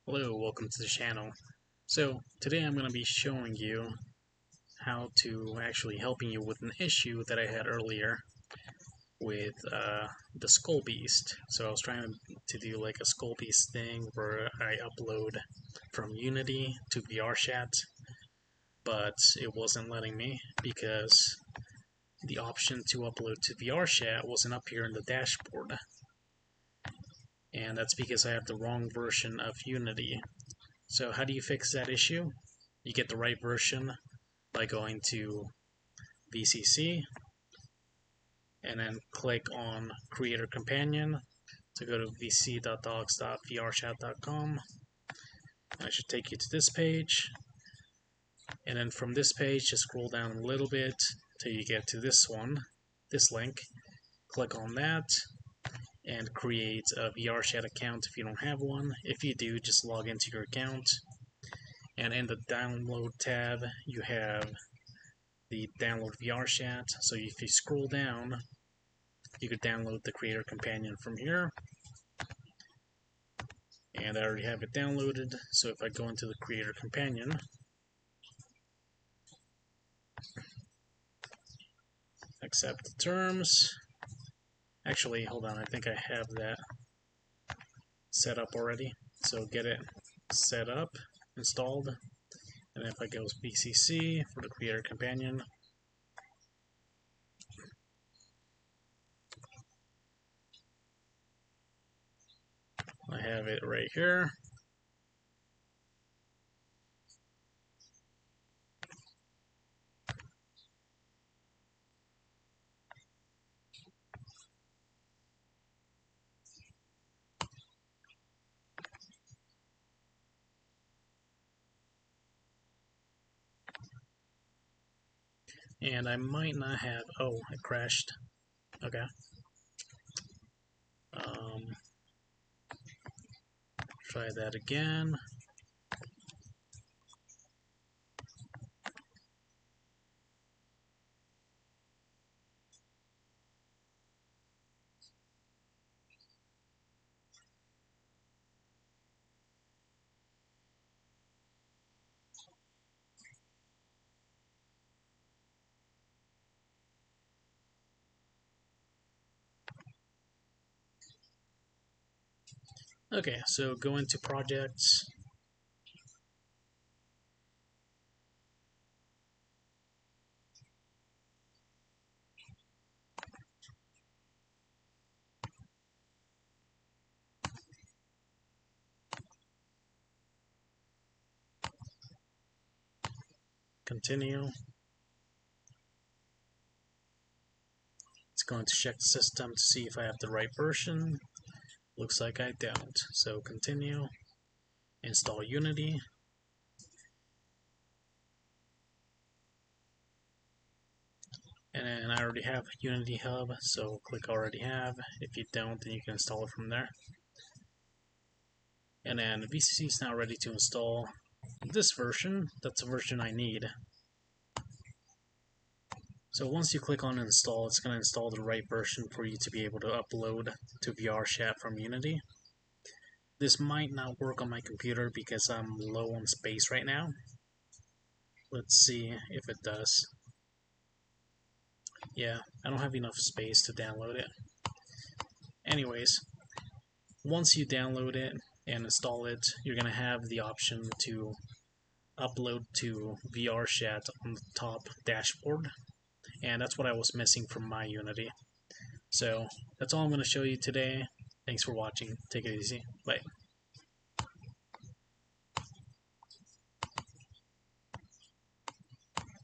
Hello, welcome to the channel. So today I'm going to be showing you how to helping you with an issue that I had earlier with the Skull Beast. So I was trying to do like a Skull Beast thing where I upload from Unity to VRChat, but it wasn't letting me because the option to upload to VRChat wasn't up here in the dashboard. And that's because I have the wrong version of Unity. So how do you fix that issue? You get the right version by going to VCC and then click on Creator Companion to go to vc.docs.vrchat.com. And it should take you to this page. And then from this page, just scroll down a little bit till you get to this one, this link. Click on that and create a VRChat account if you don't have one. If you do, just log into your account. And in the download tab, you have the download VRChat. So if you scroll down, you could download the Creator Companion from here. And I already have it downloaded. So if I go into the Creator Companion, accept the terms. Actually, hold on, I think I have that set up already. So get it set up, installed. And if I go VCC for the Creator Companion, I have it right here. And I might not have, oh, it crashed. Okay. Try that again. Okay, so go into projects. Continue. It's going to check the system to see if I have the right version. Looks like I don't. So continue. Install Unity. And then I already have Unity Hub, so click Already Have. If you don't, then you can install it from there. And then VCC is now ready to install this version. That's the version I need. So once you click on install, it's going to install the right version for you to be able to upload to VRChat from Unity. This might not work on my computer because I'm low on space right now. Let's see if it does. Yeah, I don't have enough space to download it. Anyways, once you download it and install it, you're going to have the option to upload to VRChat on the top dashboard. And that's what I was missing from my Unity. So that's all I'm going to show you today. Thanks for watching. Take it easy. Bye.